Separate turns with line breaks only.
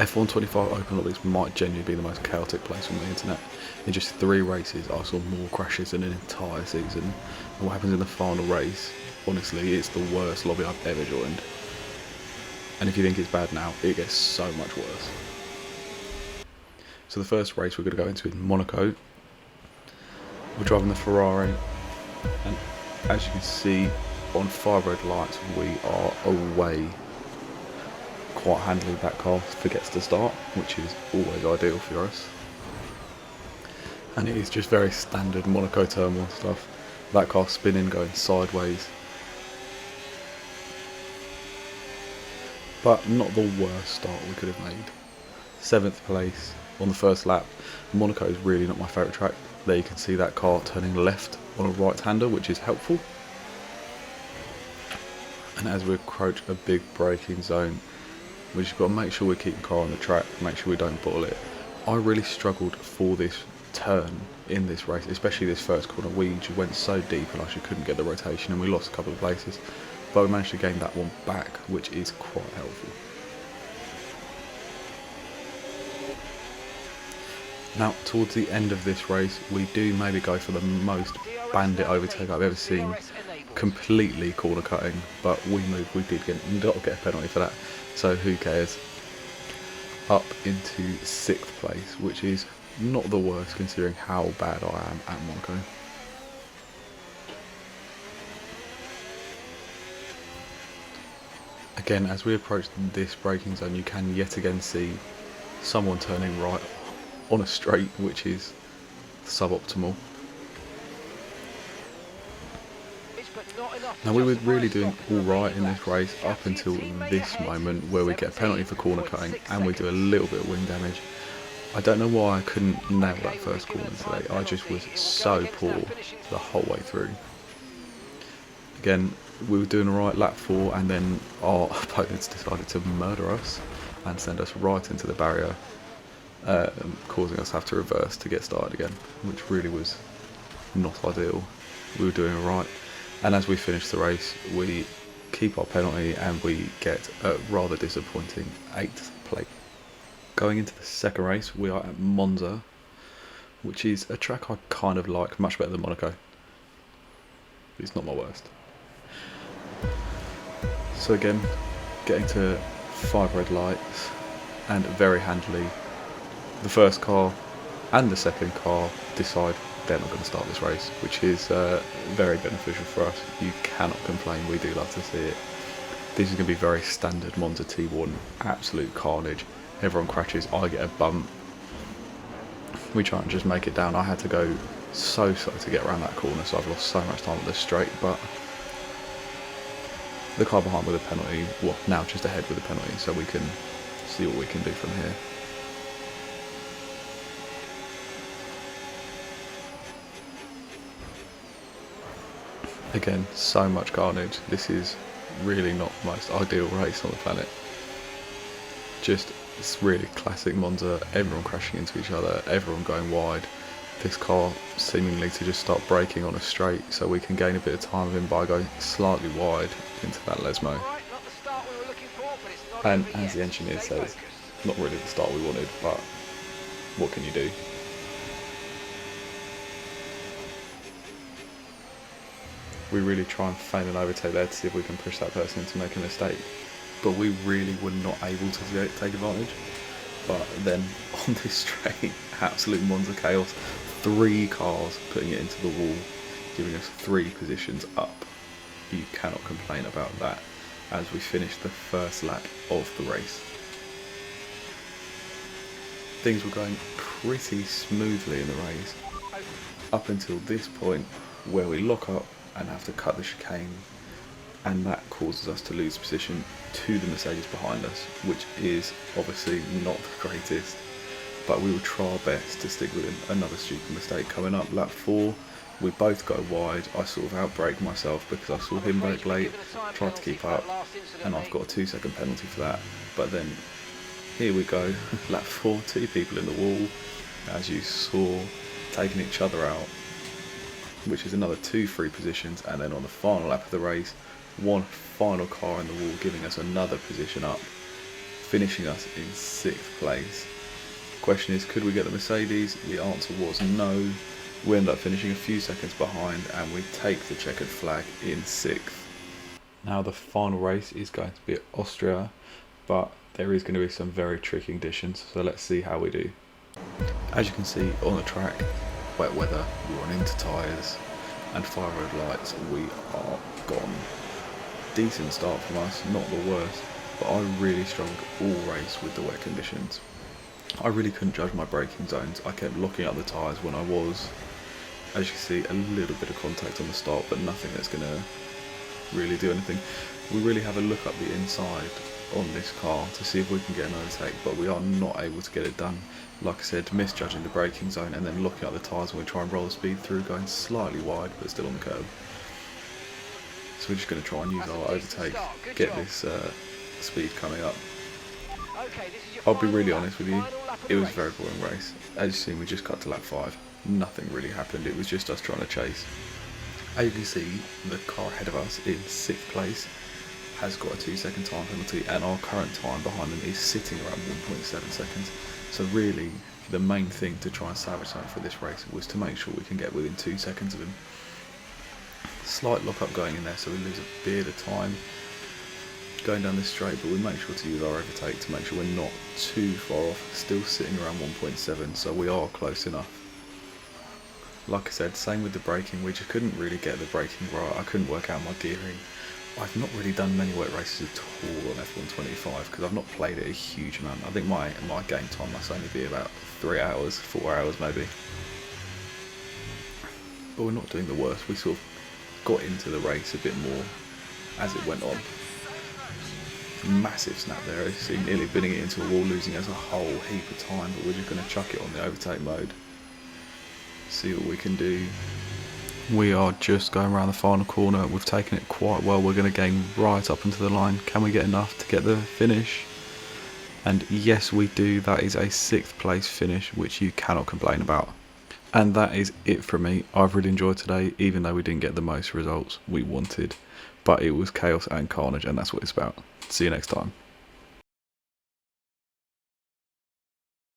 F125 Open Olympics might genuinely be the most chaotic place on the internet. In just 3 races, I saw more crashes than an entire season. And what happens in the final race, honestly, it's the worst lobby I've ever joined. And if you think it's bad now, it gets so much worse. So the first race we're going to go into is Monaco. We're driving the Ferrari, and as you can see on 5 red lights, we are away quite handily. That car forgets to start, which is always ideal for us. And it is just very standard Monaco turmoil stuff. That car spinning, going sideways. But not the worst start we could have made. 7th place on the first lap. Monaco is really not my favourite track. There you can see that car turning left on a right-hander, which is helpful. And as we approach a big braking zone, we just got to make sure we keep the car on the track, make sure we don't bottle it. I really struggled for this turn in this race, especially this first corner. We just went so deep and I just couldn't get the rotation, and we lost a couple of places. But we managed to gain that one back, which is quite helpful. Now, towards the end of this race, we do maybe go for the most bandit overtake I've ever seen. Completely corner cutting, but we moved. We did not get a penalty for that, so who cares? Up into 6th place, which is not the worst considering how bad I am at Monaco. Again, as we approach this braking zone, you can yet again see someone turning right on a straight, which is suboptimal. Now, we were really doing alright in this race up until this moment where we get a penalty for corner cutting and we do a little bit of wing damage. I don't know why I couldn't nail that first corner today. I just was so poor the whole way through. Again, we were doing alright lap 4, and then our opponents decided to murder us and send us right into the barrier, causing us to have to reverse to get started again, which really was not ideal. We were doing alright, and as we finish the race, we keep our penalty and we get a rather disappointing 8th place. Going into the second race, we are at Monza, which is a track I kind of like, much better than Monaco. It's not my worst. So again, getting to 5 red lights, and very handily, the first car and the second car decide they're not going to start this race, which is very beneficial for us. You cannot complain, we do love to see it. This is going to be very standard Monza T1, absolute carnage. Everyone crashes, I get a bump. We try and just make it down. I had to go so slow to get around that corner, so I've lost so much time at this straight, but the car behind with a penalty, well, now just ahead with a penalty, so we can see what we can do from here. Again, so much carnage. This is really not the most ideal race on the planet. Just, it's really classic Monza, everyone crashing into each other, everyone going wide. This car seemingly to just start braking on a straight, so we can gain a bit of time with him by going slightly wide into that Lesmo. And as the engineer says, not really the start we wanted, but what can you do? We really try and feign an overtake there to see if we can push that person into making a mistake, but we really were not able to take advantage. But then on this straight, absolute Monza chaos, 3 cars putting it into the wall, giving us 3 positions up. You cannot complain about that as we finish the first lap of the race. Things were going pretty smoothly in the race up until this point where we lock up and have to cut the chicane, and that causes us to lose position to the Mercedes behind us, which is obviously not the greatest, but we will try our best to stick with him. Another stupid mistake coming up, lap 4, we both go wide. I sort of outbraked myself because I saw him brake late, tried to keep up, and I've got a 2-second penalty for that. But then, here we go, lap 4, 2 people in the wall, as you saw, taking each other out, which is another 2 free positions, and then on the final lap of the race, 1 final car in the wall giving us another position up. finishing us in 6th place. Question is, could we get the Mercedes? The answer was no. We end up finishing a few seconds behind and we take the checkered flag in 6th. Now the final race is going to be at Austria, but there is going to be some very tricky conditions, so let's see how we do. As you can see on the track, wet weather, we run into tyres and fire road lights, we are gone. Decent start from us, not the worst, but I really struggled all race with the wet conditions. I really couldn't judge my braking zones. I kept locking up the tyres when I was. As you can see, a little bit of contact on the start, but nothing that's going to really do anything. We really have a look up the inside on this car to see if we can get an overtake, but we are not able to get it done. Like I said, misjudging the braking zone and then looking at the tyres when we try and roll the speed through, going slightly wide but still on the curb. So we're just going to try and use our overtake, get this speed coming up. I'll be really honest with you, it was a very boring race. As you've seen, we just cut to lap 5. Nothing really happened, it was just us trying to chase. As you can see, the car ahead of us in 6th place has got a 2-second time penalty, and our current time behind them is sitting around 1.7 seconds. So really, the main thing to try and salvage something for this race was to make sure we can get within 2 seconds of him. Slight lock-up going in there, so we lose a bit of time going down this straight, but we make sure to use our overtake to make sure we're not too far off, still sitting around 1.7, so we are close enough. Like I said, same with the braking, we just couldn't really get the braking right, I couldn't work out my gearing. I've not really done many wet races at all on F125 because I've not played it a huge amount. I think my game time must only be about 3 hours, 4 hours maybe. But we're not doing the worst, we sort of got into the race a bit more as it went on. Massive snap there, as you see, nearly binning it into a wall, losing us a whole heap of time, but we're just going to chuck it on the overtake mode. See what we can do. We are just going around the final corner, we've taken it quite well, we're going to gain right up into the line. Can we get enough to get the finish? And yes we do, that is a 6th place finish, which you cannot complain about. And that is it from me. I've really enjoyed today, even though we didn't get the most results we wanted. But it was chaos and carnage, and that's what it's about. See you next time.